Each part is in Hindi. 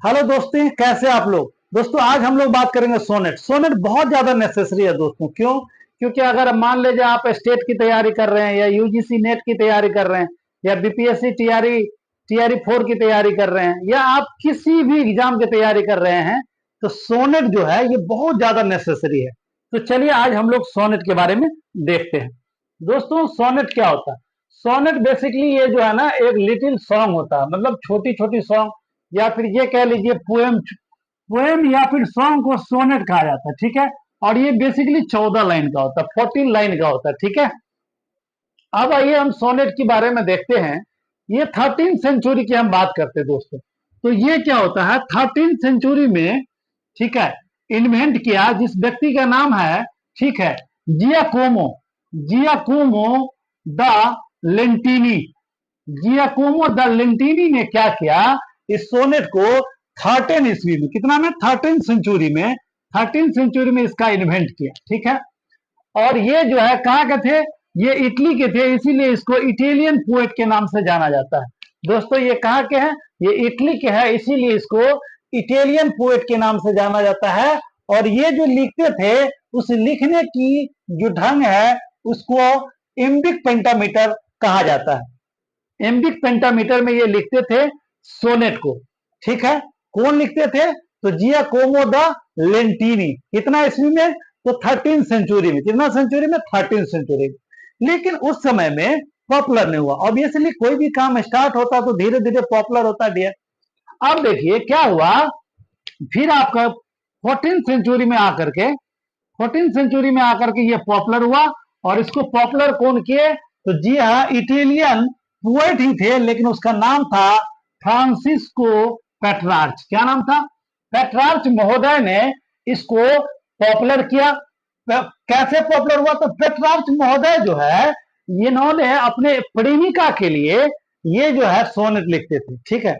हेलो दोस्तों, कैसे आप लोग। दोस्तों आज हम लोग बात करेंगे सोनेट। सोनेट बहुत ज्यादा नेसेसरी है दोस्तों। क्यों? क्योंकि अगर मान लीजिए आप स्टेट की तैयारी कर रहे हैं या यूजीसी नेट की तैयारी कर रहे हैं या बीपीएससी टीआरई टीआरई 4 की तैयारी कर रहे हैं या आप किसी भी एग्जाम की तैयारी कर रहे हैं तो सोनेट जो है ये बहुत ज्यादा नेसेसरी है। तो चलिए आज हम लोग सोनेट के बारे में देखते हैं। दोस्तों सोनेट क्या होता है? सोनेट बेसिकली ये जो है ना एक लिटिल सॉन्ग होता है, मतलब छोटी छोटी सॉन्ग या फिर ये कह लीजिए पोएम। पोएम या फिर सॉन्ग को सोनेट कहा जाता है, ठीक है। और ये बेसिकली 14 लाइन का होता है, 14 लाइन का होता है, ठीक है। अब आइए हम सोनेट के बारे में देखते हैं। ये 13th सेंचुरी की हम बात करते हैं दोस्तों। तो ये क्या होता है 13th सेंचुरी में, ठीक है, इन्वेंट किया जिस व्यक्ति का नाम है, ठीक है, Giacomo Giacomo da Lentini. Giacomo da Lentini ने क्या किया, इस सोनेट को 13 ईस्वी में, कितना में, 13th सेंचुरी में, 13th सेंचुरी में इसका इन्वेंट किया, ठीक है। और ये जो है कहाँ के थे, ये इटली के थे, इसीलिए इसको इटालियन पोएट के नाम से जाना जाता है। दोस्तों ये कहाँ के हैं, ये इटली के हैं, इसीलिए इसको इटालियन पोएट के नाम से जाना जाता है। और ये जो लिखते थे उस लिखने की जो ढंग है उसको इम्बिक पेंटामीटर कहा जाता है। एम्बिक पेंटामीटर में ये लिखते थे सोनेट को, ठीक है। कौन लिखते थे? तो जियाकोमो द लेंटिनी। कितना ईस्वी में? तो 13th सेंचुरी में। कितना सेंचुरी में? 13th सेंचुरी में। लेकिन उस समय में पॉपुलर नहीं हुआ। ऑब्वियसली कोई भी काम स्टार्ट होता तो धीरे धीरे पॉपुलर होता डियर। अब देखिए क्या हुआ, फिर आपका 14th सेंचुरी में आकर के, 14th सेंचुरी में आकर के ये पॉपुलर हुआ। और इसको पॉपुलर कौन किए? तो जी हाँ, इटालियन पोएट ही थे, लेकिन उसका नाम था फ्रांसिस्को पेट्रार्च। क्या नाम था? पेट्रार्च महोदय ने इसको पॉपुलर किया। कैसे पॉपुलर हुआ? तो पेट्रार्च महोदय जो है इन्होंने अपने प्रेमिका के लिए ये जो है सोनेट लिखते थे, ठीक है।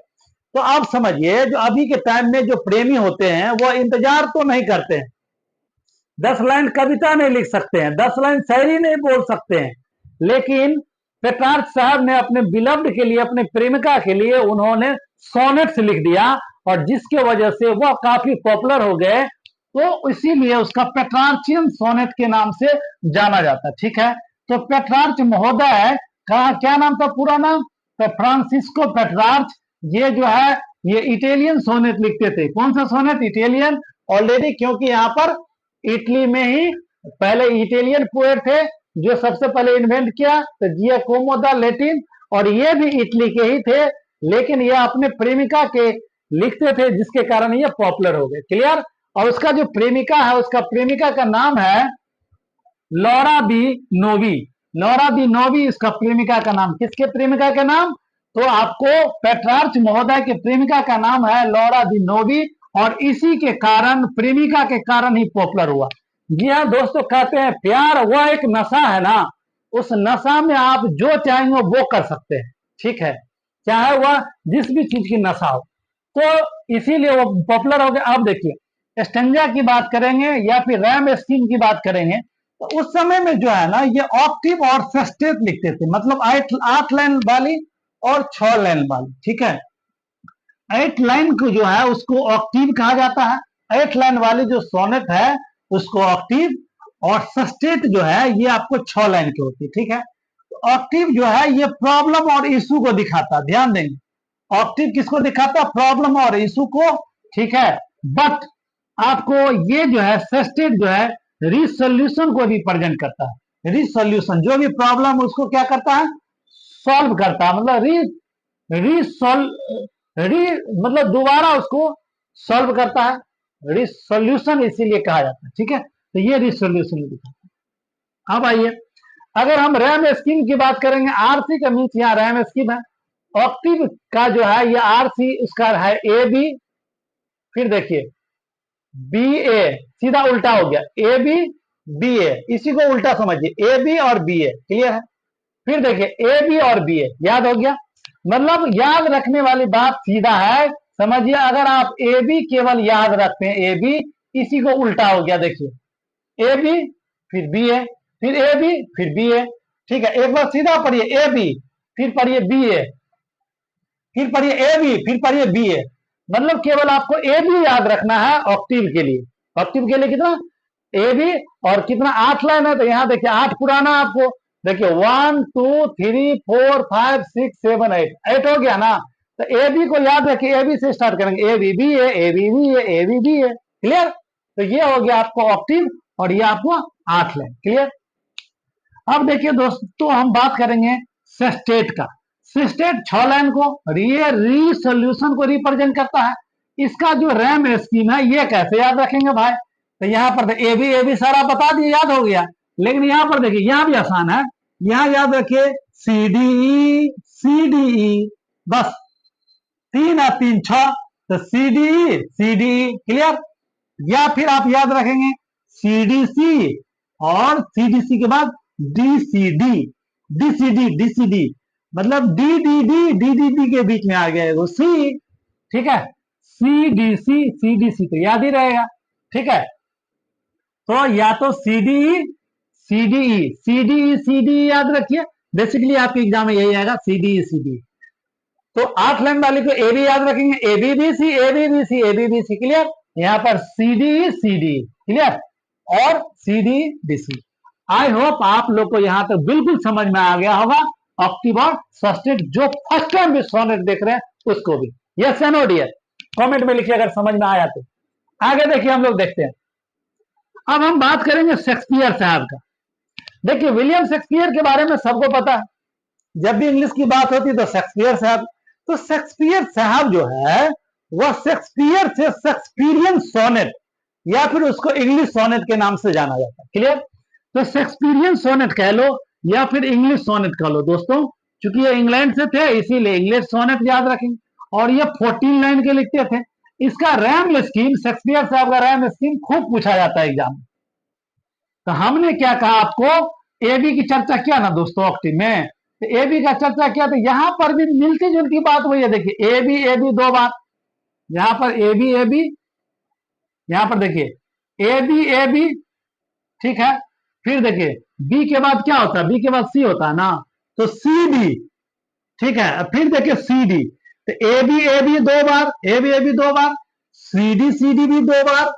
तो आप समझिए जो अभी के टाइम में जो प्रेमी होते हैं वो इंतजार तो नहीं करते हैं, 10 लाइन कविता नहीं लिख सकते हैं, 10 लाइन शायरी नहीं बोल सकते हैं, लेकिन पेट्रार्च साहब ने अपने बिलव्ड के लिए, अपने प्रेमिका के लिए उन्होंने सोनेट्स लिख दिया। और जिसके वजह से वह काफी पॉपुलर हो गए। तो इसीलिए उसका पेट्रार्चियन सोनेट के नाम से जाना जाता है, ठीक है। तो पेट्रार्च महोदय का क्या नाम था, पूरा नाम? तो फ्रांसिस्को पेट्रार्च। ये जो है ये इटालियन सोनेट लिखते थे। कौन सा सोनेट? इटालियन। ऑलरेडी क्योंकि यहाँ पर इटली में ही पहले इटालियन पोएट थे जो सबसे पहले इन्वेंट किया, तो जियाकोमो द लेटिन। और ये भी इटली के ही थे, लेकिन ये अपने प्रेमिका के लिखते थे जिसके कारण ये पॉपुलर हो गए। क्लियर? और उसका जो प्रेमिका है, उसका प्रेमिका का नाम है लौरा बी नोवी। लौरा बी नोवी इसका प्रेमिका का नाम। किसके प्रेमिका का नाम? तो आपको पेट्रार्च महोदय के प्रेमिका का नाम है लौरा दी नोवी। और इसी के कारण, प्रेमिका के कारण ही पॉपुलर हुआ। जी हाँ दोस्तों, कहते हैं प्यार वह एक नशा है ना, उस नशा में आप जो चाहेंगे वो कर सकते हैं, ठीक है, चाहे वह जिस भी चीज की नशा हो। तो इसीलिए वो पॉपुलर हो गया। अब देखिए स्टेंजा की बात करेंगे या फिर रैम स्कीम की बात करेंगे, तो उस समय में जो है ना ये ऑक्टिव और सेस्टेट लिखते थे, मतलब 8 लाइन वाली और 6 लाइन वाली, ठीक है। 8 लाइन को जो है उसको ऑक्टिव कहा जाता है। 8 लाइन वाली जो सोनेट है उसको ऑक्टिव, और सस्टेट जो है ये आपको 6 लाइन की होती है, ठीक है। तो ऑक्टिव जो है ये प्रॉब्लम और इशू को दिखाता है, ध्यान देंगे। ऑक्टिव किसको दिखाता है? प्रॉब्लम और इशू को, ठीक है। बट आपको ये जो है सस्टेट जो है रिसोल्यूशन को रिप्रेजेंट करता है। रिसोल्यूशन, जो भी प्रॉब्लम उसको क्या करता है? सॉल्व करता है, मतलब री मतलब दोबारा उसको सॉल्व करता है। रिसोल्यूशन इसीलिए कहा जाता है, ठीक है। तो ये रिसोल्यूशन दिखाता है। अब आइए अगर हम रैम स्कीम की बात करेंगे, आरसी का मीन्स यहाँ रैम स्कीम है। ऑक्टिव का जो है ये आरसी उसका है ए बी। फिर देखिए बी ए, सीधा उल्टा हो गया, ए बी बी ए, इसी को उल्टा समझिए, ए बी और बी ए। क्लियर है? फिर देखिए ए बी और बी ए, याद हो गया। मतलब याद रखने वाली बात सीधा है, समझिए। अगर आप ए बी केवल याद रखते हैं, ए बी, इसी को उल्टा हो गया। देखिए ए बी फिर बी ए, फिर ए बी फिर बी ए, ठीक है। एक बार सीधा पढ़िए ए बी, फिर पढ़िए बी ए, फिर पढ़िए ए बी, फिर पढ़िए बी ए। मतलब केवल आपको ए बी याद रखना है ऑक्टिव के लिए। ऑक्टिव के लिए कितना ए बी, और कितना 8 लाइन है, तो यहाँ देखिए 8 पुराना आपको देखिए 1 2 3 4 5 6 7 8, 8 हो गया ना। तो ए बी को याद रखिए, ए बी से स्टार्ट करेंगे, ए बी बी है, ए बी बी है, ए बी बी है। क्लियर? तो ये हो गया आपको ऑक्टिव, और ये आपको 8 लाइन। क्लियर? अब देखिए दोस्तों हम बात करेंगे सेस्टेट का। सेस्टेट 6 लाइन को ये रीसोल्यूशन को रिप्रेजेंट करता है। इसका जो रैम स्कीम है ये कैसे याद रखेंगे भाई? तो यहाँ पर ए बी सारा बता दिए, याद हो गया। लेकिन यहाँ पर देखिए यहाँ भी आसान है, यहाँ याद रखिए सी डी ई, बस 3 और 3 6, तो सी डी ई। क्लियर? या फिर आप याद रखेंगे सी डी सी, और सी डी सी के बाद डी सी डी, मतलब डी डी डी के बीच में आ गया है वो सी। ठीक है? सी डी सी तो याद ही रहेगा। ठीक है? तो या तो सी डी याद रखिए, बेसिकली आपके एग्जाम में यही आएगा सी डी। तो 8 लाइन वाले को ए बी याद रखेंगे, A B B C, A B B C, A B B C. Clear? यहाँ पर सी डी। क्लियर? और सी डी सी। आई होप आप लोग को यहां तक बिल्कुल समझ में आ गया होगा ऑक्टिव और सेस्टेट, जो फर्स्ट टाइम भी सोनेट देख रहे हैं उसको भी। यस या नो डियर? कमेंट में लिखिए अगर समझ में आया तो। आगे देखिए हम लोग देखते हैं। अब हम बात करेंगे शेक्सपियर साहब का। देखिए विलियम शेक्सपियर के बारे में सबको पता है, जब भी इंग्लिश की बात होती है तो शेक्सपियर साहब। तो शेक्सपियर साहब जो है वह शेक्सपियर से शेक्सपियरियन सोनेट, या फिर उसको इंग्लिश सोनेट के नाम से जाना जाता है। क्लियर? तो शेक्सपियरियन सोनेट कह लो या फिर इंग्लिश सोनेट कह लो दोस्तों, क्योंकि ये इंग्लैंड से थे इसीलिए इंग्लिश सोनेट याद रखेंगे। और ये 14 लाइन के लिखते थे। इसका रैम स्कीम, शेक्सपियर साहब का रैम स्कीम खूब पूछा जाता है एग्जाम में। तो हमने क्या कहा आपको, ए बी की चर्चा किया ना दोस्तों ऑक्टिव में, तो ए बी का चर्चा किया, तो यहां पर भी मिलती जुलती बात वही है। देखिए ए बी 2 बार, यहां पर ए बी, यहां पर देखिए ए बी। ठीक है? फिर देखिए बी के बाद क्या होता है, बी के बाद सी होता है ना, तो सी डी। ठीक है? फिर देखिए सी डी, तो ए बी 2 बार, ए बी 2 बार, सी डी भी 2 बार,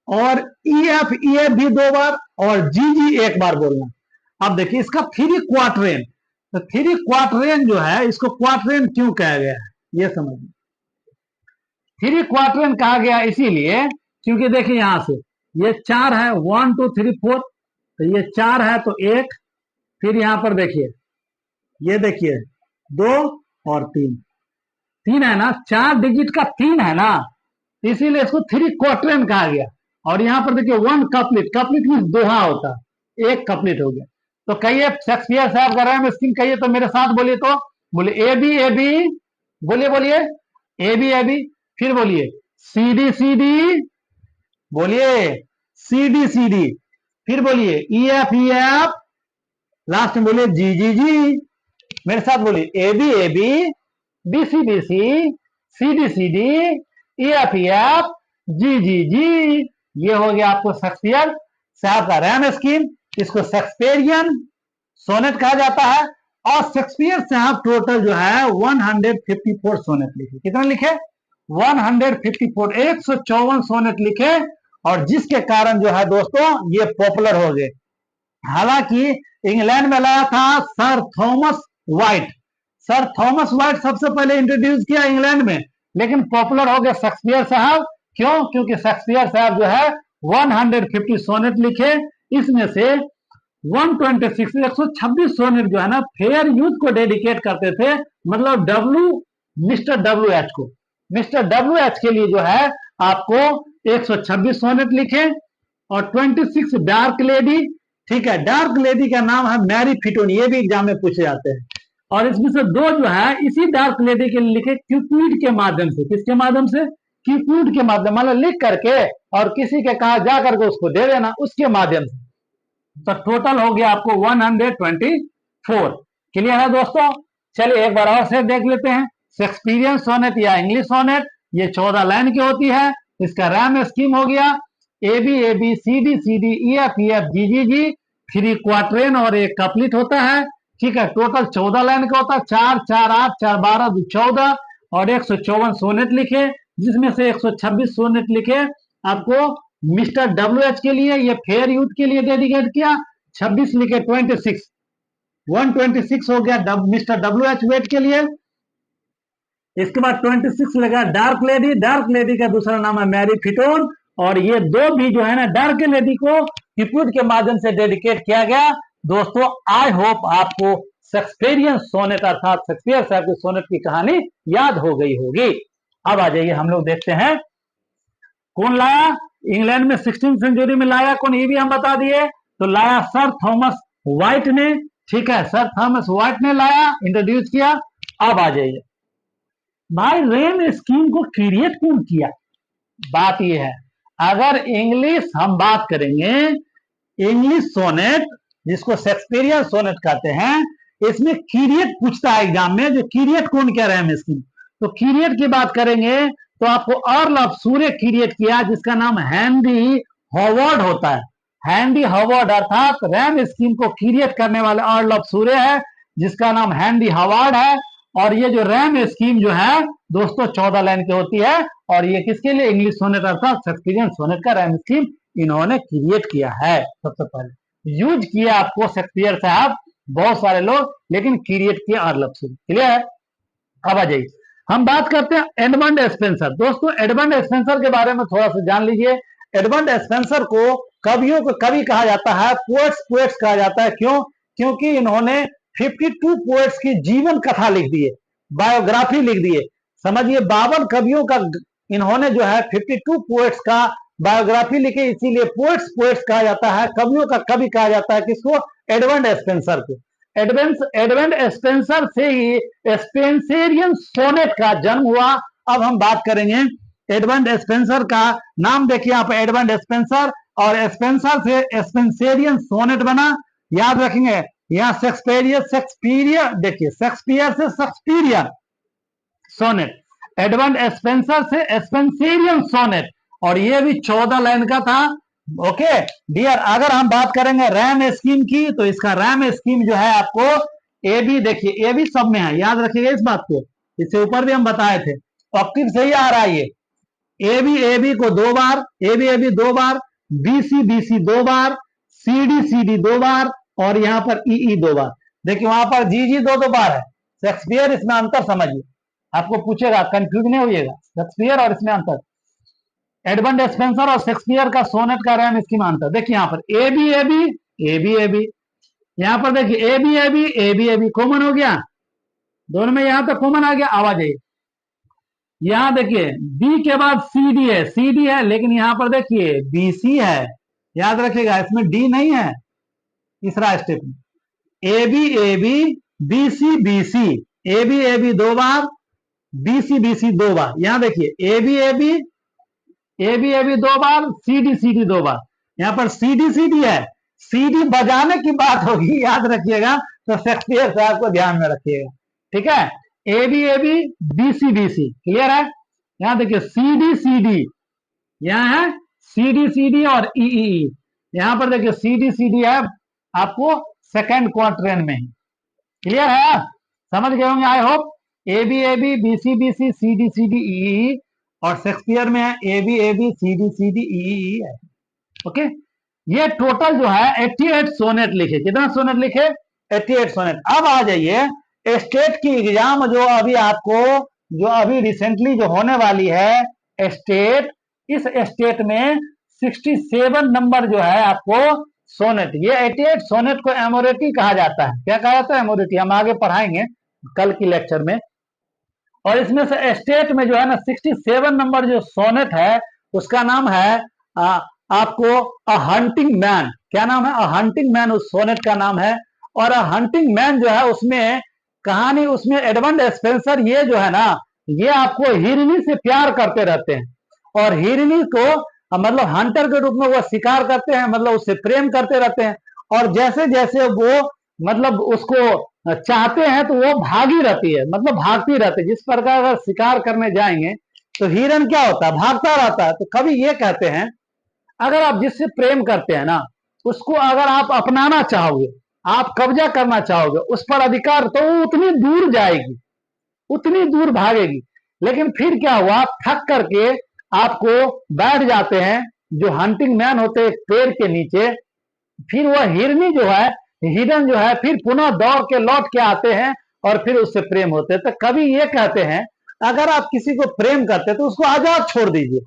और ई एफ भी 2 बार, और जी 1 बार बोलना। अब देखिए इसका 3 क्वार्टरेन, तो 3 क्वार्टरेन जो है, इसको क्वार्टरेन क्यों कहा गया है ये समझिए। 3 क्वार्टरेन कहा गया इसीलिए क्योंकि देखिए यहां से ये 4 है, 1 2 3 4, तो ये 4 है तो 1, फिर यहां पर देखिए ये देखिए 2 और 3 है ना, 4 डिजिट का 3 है ना, इसीलिए इसको 3 क्वार्टरेन कहा गया। और यहां पर देखिए 1 कपलेट, कपलेट में दोहा होता है, 1 कपलेट हो गया। तो कहिए शेक्सपियर साहब का रैम स्कीम कहिए तो मेरे साथ बोलिए, तो बोले ए बी, बोलिए ए बी, फिर बोलिए सी डी, बोलिए सी डी, फिर बोलिए ई एफ, लास्ट में बोलिए जी। मेरे साथ बोलिए A B C D, E F G. ये हो गया आपको शेक्सपियर साहब का रैम स्कीम। इसको शेक्सपियरियन सोनेट कहा जाता है। और शेक्सपियर साहब टोटल जो है 154 सोनेट लिखे। कितना लिखे? 154, 154 सोनेट लिखे, और जिसके कारण जो है दोस्तों ये पॉपुलर हो गए। हालांकि इंग्लैंड में लाया था sir Thomas white. Sir Thomas white सबसे पहले इंट्रोड्यूस किया इंग्लैंड में, लेकिन पॉपुलर हो गए शेक्सपियर साहब। क्यों? क्योंकि शेक्सपियर साहब जो है 150 सोनेट लिखे, इसमें से 126 सोनेट जो है ना फेयर यूथ को डेडिकेट करते थे, मतलब मिस्टर डब्ल्यू एच को। मिस्टर डब्ल्यू एच के लिए जो है आपको 126 सोनेट लिखे, और 26 डार्क लेडी। ठीक है? डार्क लेडी का नाम है मैरी फिटोन, ये भी एग्जाम में पूछे जाते हैं। और इसमें से 2 जो है इसी डार्क लेडी के लिए लिखे क्यूपिड के माध्यम से। किसके माध्यम से? क्यूपिड के माध्यम, मतलब लिख करके और किसी के कहा जा करके उसको दे देना, उसके माध्यम से। तो टोटल हो गया आपको 124। क्लियर है दोस्तों? चलिए एक बार और से देख लेते हैं। शेक्सपियरियन सोनेट या इंग्लिश सोनेट ये 14 लाइन की होती है। इसका रैम स्कीम हो गया A B C D E F G, 3 quatrain और 1 कपलेट होता है। ठीक है? टोटल 14 लाइन का होता है। 4 4 8 4 12 14, और 154 सोनेट लिखे। जिसमें से 126 सोनेट लिखे आपको मिस्टर डब्ल्यू एच के लिए, ये फेयर यूथ के लिए डेडिकेट किया। 26 लिखे, 26 126 हो गया मिस्टर डब्ल्यू एच वेट के लिए। इसके बाद 26 लगा डार्क लेडी। डार्क लेडी का दूसरा नाम है मैरी फिटोन, और ये दो भी जो है ना डार्क लेडी को ट्रिब्यूट के माध्यम से डेडिकेट किया गया। दोस्तों आई होप आपको शेक्सपियरियन सोनेट अर्थात शेक्सपियर साहब की सोनेट की कहानी याद हो गई होगी। अब आ जाइए हम लोग देखते हैं कौन लाया इंग्लैंड में 16वीं सेंचुरी में लाया कौन, ये भी हम बता दिए। तो लाया सर थॉमस व्हाइट ने, ठीक है, सर थॉमस व्हाइट ने लाया, इंट्रोड्यूस किया। अब आ जाइए भाई रेन स्कीम को क्रिएट कौन किया। बात यह है, अगर इंग्लिश हम बात करेंगे, इंग्लिश सोनेट जिसको शेक्सपियरियन सोनेट कहते हैं, इसमें क्रिएट पूछता है एग्जाम में, जो क्रिएट कौन किया रेन स्कीम। तो क्रिएट की बात करेंगे तो आपको अर्ल ऑफ सूरे क्रिएट किया, जिसका नाम हेनरी हॉवर्ड होता है। हेनरी हॉवर्ड अर्थात रैम स्कीम को क्रिएट करने वाले अर्ल ऑफ सूरे है, जिसका नाम हेनरी हॉवर्ड है। और ये जो रैम स्कीम जो है दोस्तों 14 लाइन की होती है, और ये किसके लिए, इंग्लिश सोनेट अर्थात शेक्सपियरियन सोनेट का रैम स्कीम इन्होंने क्रिएट किया है। सबसे पहले यूज किया आपको शेक्सपियर साहब, बहुत सारे लोग, लेकिन क्रिएट किया अर्ल ऑफ सूरे। क्लियर है। अब आ जाइए हम बात करते हैं एडमंड स्पेंसर। दोस्तों एडमंड स्पेंसर के बारे में थोड़ा सा जान लीजिए। एडमंड स्पेंसर को कवियों को कवि कहा जाता है, पोएट्स कहा जाता है। क्यों? क्योंकि इन्होंने 52 पोएट्स की जीवन कथा लिख दी है, बायोग्राफी लिख दी है। समझिए 52 कवियों का इन्होंने जो है 52 पोएट्स का बायोग्राफी लिखी, इसीलिए पोएट्स कहा जाता है, कवियों का कवि कहा जाता है। किसको? एडमंड स्पेंसर को। एडमंड स्पेंसर से ही स्पेंसरियन सोनेट का जन्म हुआ। अब हम बात करेंगे एडमंड स्पेंसर का नाम, देखिए आप एडमंड स्पेंसर, और स्पेंसर से स्पेंसरियन सोनेट बना। याद रखेंगे यहाँ शेक्सपियर देखिए, शेक्सपियर से शेक्सपियरियन सोनेट, एडमंड स्पेंसर से स्पेंसरियन सोनेट, और ये भी 14 लाइन का था। ओके डियर, अगर हम बात करेंगे रैम स्कीम की, तो इसका रैम स्कीम जो है आपको ए बी, देखिए ए बी सब में है, याद रखिएगा इस बात को, इससे ऊपर भी हम बताए थे। ऑक्टिव से ही आ रहा है ये ए बी को 2 बार, ए बी 2 बार, बी सी 2 बार, सी डी 2 बार, और यहां पर ई 2 बार। देखिए वहां पर जी 2 बार है। शेक्सपियर, इसमें अंतर समझिए, आपको पूछेगा, कंफ्यूज नहीं होइएगा, शेक्सपियर और इसमें अंतर। एडमंड स्पेंसर और शेक्सपियर का सोनेट का रैम स्कीम अंतर देखिए, यहाँ पर ए बी, यहां पर देखिए ए बी कॉमन हो गया, दोनों में यहां तक कॉमन आ गया। आवाज है यहां देखिए बी के बाद सी डी है, लेकिन यहां पर देखिए बी सी है, याद रखिएगा इसमें डी नहीं है। तीसरा स्टेप में A B B C, A B 2 बार, बी सी 2 बार। यहां देखिए ए बी 2 बार, सी डी 2 बार। यहां पर सी डी है, सी डी बजाने की बात होगी, याद रखिएगा, तो शेक्सपियर साहब को ध्यान में रखिएगा। ठीक है, A B B C, clear है। यहां देखिए सी डी, यहां है सी डी और ई। यहां पर देखिए सी डी है आपको सेकेंड क्वार्टरेन में ही। क्लियर है, समझ गए होंगे I hope. A B B C C D E, और शेक्सपियर में है ए बी सी डी ई है। ओके, ये टोटल जो है 88 सोनेट लिखे। कितना सोनेट लिखे? 88 सोनेट। अब आ जाइए स्टेट की एग्जाम जो अभी आपको, जो अभी रिसेंटली जो होने वाली है स्टेट, इस स्टेट में 67 नंबर जो है आपको सोनेट, ये 88 सोनेट को एमोरेटी कहा जाता है। क्या कहा जाता है? एमोरेटी। हम आगे पढ़ाएंगे कल की लेक्चर में। और इसमें से स्टेट में जो है ना 67 नंबर जो सोनेट है, उसका नाम है आपको अ हंटिंग मैन। क्या नाम है? अ हंटिंग मैन उस सोनेट का नाम है। और अ हंटिंग मैन जो है उसमें कहानी, उसमें एडमंड स्पेंसर ये जो है ना, ये आपको हिरनी से प्यार करते रहते हैं, और हिरनी को मतलब हंटर के रूप में वो शिकार करते हैं, मतलब उससे प्रेम करते रहते हैं। और जैसे जैसे वो मतलब उसको चाहते हैं तो वो भागी रहती है, मतलब भागती रहती है। जिस प्रकार अगर शिकार करने जाएंगे तो हिरन क्या होता है? भागता रहता है। तो कभी ये कहते हैं, अगर आप जिससे प्रेम करते हैं ना, उसको अगर आप अपनाना चाहोगे, आप कब्जा करना चाहोगे उस पर अधिकार, तो वो उतनी दूर जाएगी, उतनी दूर भागेगी। लेकिन फिर क्या हुआ, थक करके आपको बैठ जाते हैं जो हंटिंग मैन होते हैं पेड़ के नीचे। फिर वह हिरनी जो है, हिरन जो है, फिर पुनः दौड़ के लौट के आते हैं और फिर उससे प्रेम होते हैं। तो कभी ये कहते हैं अगर आप किसी को प्रेम करते हैं तो उसको आजाद छोड़ दीजिए।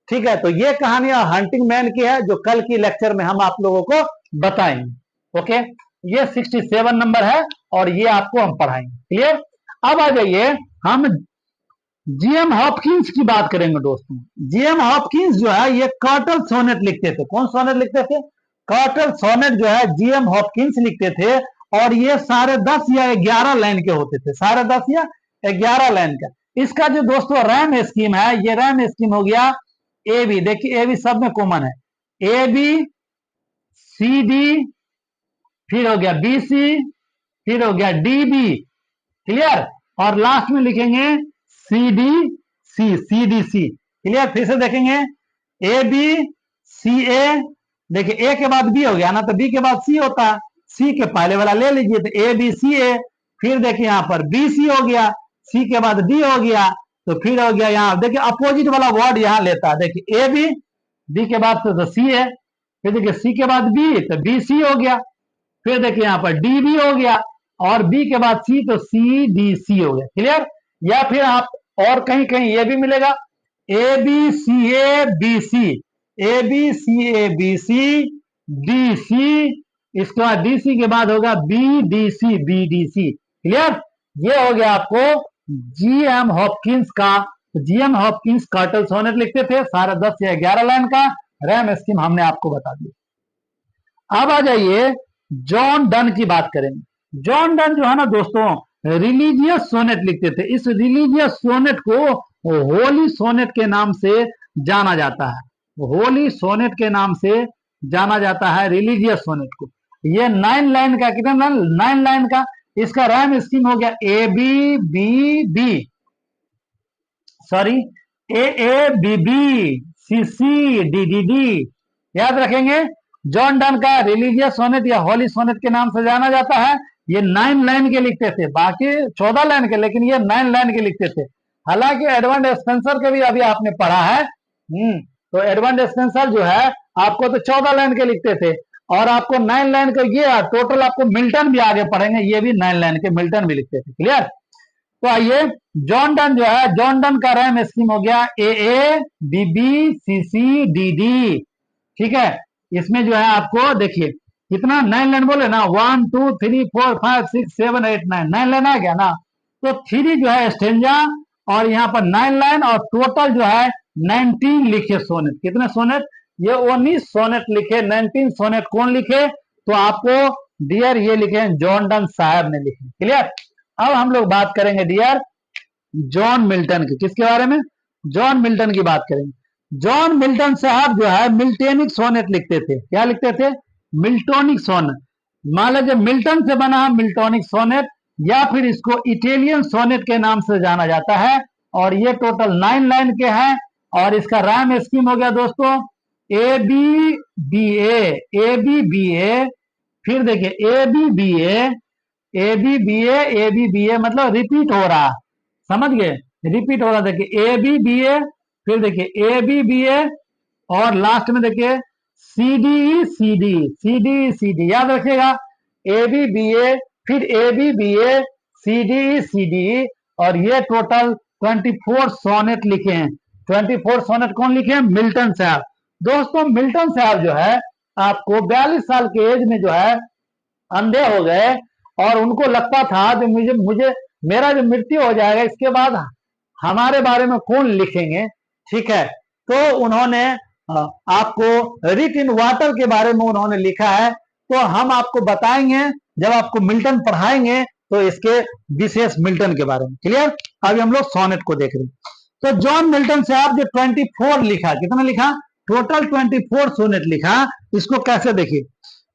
ठीक है, तो ये कहानी हंटिंग मैन की है जो कल की लेक्चर में हम आप लोगों को बताएंगे। ओके, ये 67 नंबर है और ये आपको हम पढ़ाएंगे। क्लियर। अब आ जाइए, हम जीएम हॉपकिंस की बात करेंगे दोस्तों। जीएम हॉपकिंस जो है ये कर्टल सोनेट लिखते थे। कौन सोनेट लिखते थे? कर्टल सोनेट जो है जीएम हॉपकिंस लिखते थे। और ये 10.5 या 11 लाइन के होते थे, 10.5 या 11 लाइन का। इसका जो दोस्तों रैम स्कीम है, ये रैम स्कीम हो गया ए बी। देखिए ए बी सब में कॉमन है, ए बी सी डी, फिर हो गया बी सी, फिर हो गया डी बी। क्लियर। और लास्ट में लिखेंगे C D C, C D C. Clear. फिर से देखेंगे ए बी सी ए। देखिए ए के बाद बी हो गया ना, तो बी के बाद सी होता है, सी के पहले वाला ले लीजिए, तो ए बी सी ए। फिर देखिए यहाँ पर बी सी हो गया, सी के बाद डी हो गया, तो फिर हो गया यहाँ देखिए अपोजिट वाला वर्ड यहाँ लेता है। देखिए ए बी, बी के बाद तो सी है, फिर देखिए सी के बाद बी, तो बी सी हो गया। फिर देखिए यहाँ पर डी बी हो गया और बी के बाद सी, तो सी डी सी हो गया। क्लियर। या फिर आप और कहीं कहीं ये भी मिलेगा A B C A B C, A B C A B C D C, इसके बाद डी सी के बाद होगा B D C B D C. Clear. ये हो गया आपको जीएम हॉपकिंस का। जीएम हॉपकिंस कर्टल सोनेट लिखते थे, 10.5 या 11 लाइन का। रैम स्कीम हमने आपको बता दी। अब आ जाइए जॉन डन की बात करेंगे। जॉन डन जो है ना दोस्तों रिलीजियस सोनेट लिखते थे। इस रिलीजियस सोनेट को होली सोनेट के नाम से जाना जाता है, होली सोनेट के नाम से जाना जाता है रिलीजियस सोनेट को। ये 9 लाइन का, कितना 9 लाइन का। इसका रैम स्कीम हो गया A B B B, sorry A B B C C D D D. याद रखेंगे जॉन डन का रिलीजियस सोनेट या होली सोनेट के नाम से जाना जाता है। ये 9 लाइन के लिखते थे, बाकी 14 लाइन के, लेकिन ये 9 लाइन के लिखते थे। हालांकि एडवर्ड स्पेंसर के भी अभी आपने पढ़ा है। तो एडवर्ड स्पेंसर जो है आपको तो 14 लाइन के लिखते थे, और आपको 9 लाइन का ये टोटल आपको मिल्टन भी आगे पढ़ेंगे, ये भी 9 लाइन के मिल्टन भी लिखते थे। क्लियर। तो आइए जॉन डन जो है, जॉन डन का रैम स्कीम हो गया A B B C C D D. ठीक है। इसमें जो है आपको देखिए कितना 9 लाइन बोले ना, 1 2 3 4 5 6 7 8 9 लाइन आ गया ना। तो 3 जो है स्टेंजा और यहाँ पर 9 लाइन, और टोटल जो है 19 लिखे सोनेट। कितने सोनेट? ये 19 सोनेट लिखे। 19 सोनेट कौन लिखे? तो आपको डियर ये लिखे जॉन डन साहब ने लिखे। क्लियर। अब हम लोग बात करेंगे डियर जॉन मिल्टन की। किसके बारे में? जॉन मिल्टन की बात करेंगे। जॉन मिल्टन साहब जो है मिल्टेनिक सोनेट लिखते थे। क्या लिखते थे? Miltonic sonnet. मान लीजिए मिल्टन से बना है मिल्टोनिक सोनेट, या फिर इसको इटालियन सोनेट के नाम से जाना जाता है। और ये टोटल 9 लाइन के हैं। और इसका रैम स्कीम हो गया दोस्तों A B B A B B A. फिर देखिए A B B A B B A B B A, मतलब रिपीट हो रहा, समझ गए? रिपीट हो रहा। देखिए ए बी बी ए, फिर देखिए ए बी बी ए, और लास्ट में देखिए C D C D C D C D. याद रखिएगा ए बी बी ए, फिर A B B A, C D C D. और ये टोटल 24 सोनेट लिखे हैं। 24 सोनेट कौन लिखे हैं? मिल्टन साहब। दोस्तों मिल्टन साहब जो है आपको 42 साल के एज में जो है अंधे हो गए, और उनको लगता था कि मुझे मेरा जो मृत्यु हो जाएगा इसके बाद हमारे बारे में कौन लिखेंगे। ठीक है। तो उन्होंने आपको रिट इन वाटर के बारे में उन्होंने लिखा है। तो हम आपको बताएंगे जब आपको मिल्टन पढ़ाएंगे, तो इसके विशेष मिल्टन के बारे में। क्लियर। अभी हम लोग सोनेट को देख रहे हैं। तो जॉन मिल्टन साहब जो 24 लिखा, कितना लिखा? टोटल 24 सोनेट लिखा। इसको कैसे देखिए,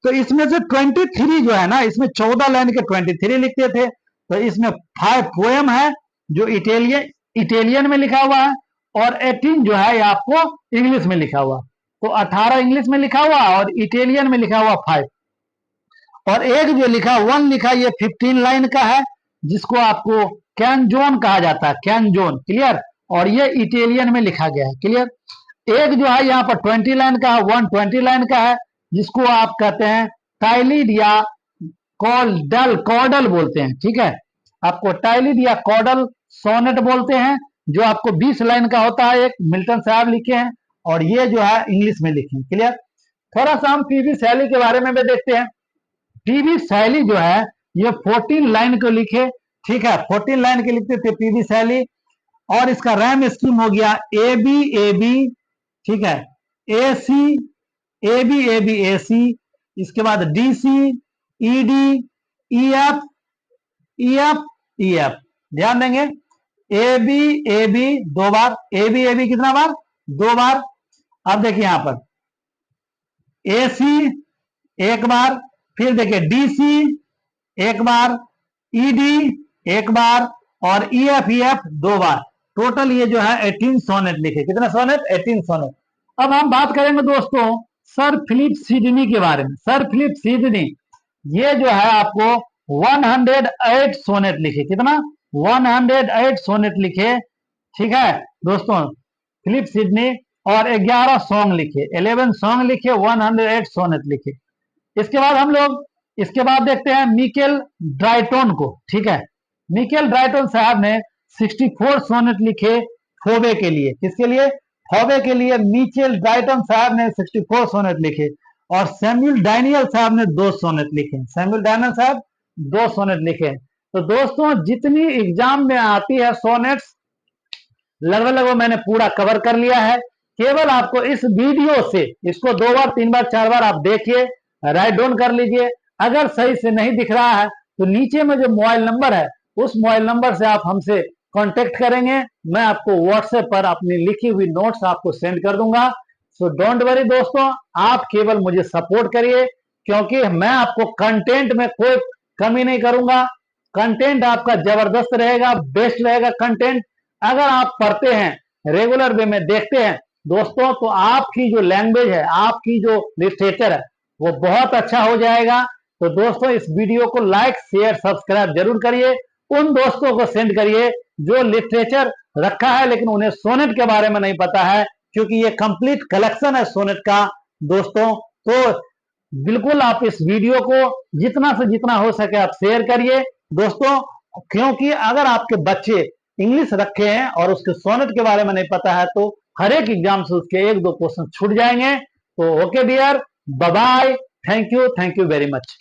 तो इसमें से 23 जो है ना, इसमें 14 लाइन के 23 लिखते थे। तो इसमें 5 पोएम है जो इटालियन में लिखा हुआ है, और 18 जो है आपको इंग्लिश में लिखा हुआ। तो 18 इंग्लिश में लिखा हुआ और इटालियन में लिखा हुआ 5। और एक जो लिखा 1 लिखा, ये 15 लाइन का है, जिसको आपको कैनजोन कहा जाता है, कैनजोन, क्लियर। और ये इटालियन में लिखा गया है, क्लियर। एक जो है यहाँ पर 20 लाइन का है, 120 लाइन का है, जिसको आप कहते हैं टाइलिड या कॉर्डल बोलते हैं, ठीक है। आपको टाइलिड या कॉर्डल सोनेट बोलते हैं, जो आपको 20 लाइन का होता है, एक मिल्टन साहब लिखे हैं, और ये जो है इंग्लिश में लिखे हैं, क्लियर। थोड़ा सा हम पीवी शैली के बारे में भी देखते हैं। पीवी शैली जो है ये 14 लाइन को लिखे, ठीक है, 14 लाइन के लिखते थे पीवी शैली। और इसका रैम स्कीम हो गया ए बी, ठीक है, ए सी, ए सी, इसके बाद D C, E D, E F, E F, E F. ध्यान देंगे, ए बी 2 बार, ए बी कितना बार, 2 बार। अब देखिए यहां पर ए सी 1 बार, फिर देखिए डी सी 1 बार, ई डी 1 बार, और ई एफ 2 बार। टोटल ये जो है 18 सोनेट लिखे। कितने सोनेट, 18 सोनेट। अब हम बात करेंगे दोस्तों सर फिलिप सिडनी के बारे में। सर फिलिप सिडनी ये जो है आपको 108 सोनेट लिखे। कितना, 108 सोनेट लिखे, ठीक है दोस्तों, फिलिप सिडनी। और 11 सॉन्ग लिखे, 11 सॉन्ग लिखे, 108 सोनेट लिखे। इसके बाद हम लोग इसके बाद देखते हैं मिकेल ड्राइटन को, ठीक है। मिकेल ड्राइटन साहब ने 64 सोनेट लिखे फोबे के लिए। किसके लिए, फोबे के लिए मिकेल ड्राइटन साहब ने 64 सोनेट लिखे। और सैमुअल डैनियल साहब ने 2 सोनेट लिखे। सैमुअल डैनियल साहब 2 सोनेट लिखे। तो दोस्तों जितनी एग्जाम में आती है सोनेट्स, लगभग मैंने पूरा कवर कर लिया है। केवल आपको इस वीडियो से इसको 2 बार 3 बार 4 बार आप देखिए, राइट डाउन कर लीजिए। अगर सही से नहीं दिख रहा है तो नीचे में जो मोबाइल नंबर है, उस मोबाइल नंबर से आप हमसे कांटेक्ट करेंगे। मैं आपको व्हाट्सएप पर अपनी लिखी हुई नोट्स आपको सेंड कर दूंगा। सो डोंट वरी दोस्तों, आप केवल मुझे सपोर्ट करिए, क्योंकि मैं आपको कंटेंट में कोई कमी नहीं करूंगा। कंटेंट आपका जबरदस्त रहेगा, बेस्ट रहेगा कंटेंट। अगर आप पढ़ते हैं, रेगुलर वे में देखते हैं दोस्तों, तो आपकी जो लैंग्वेज है, आपकी जो लिटरेचर है, वो बहुत अच्छा हो जाएगा। तो दोस्तों इस वीडियो को लाइक शेयर सब्सक्राइब जरूर करिए। उन दोस्तों को सेंड करिए जो लिटरेचर रखा है लेकिन उन्हें सोनेट के बारे में नहीं पता है, क्योंकि ये कंप्लीट कलेक्शन है सोनेट का दोस्तों। तो बिल्कुल आप इस वीडियो को जितना से जितना हो सके आप शेयर करिए दोस्तों, क्योंकि अगर आपके बच्चे इंग्लिश रखे हैं और उसके सोनेट के बारे में नहीं पता है तो हर एक एग्जाम से उसके 1-2 क्वेश्चन छूट जाएंगे। तो okay dear, bye bye, thank you very much.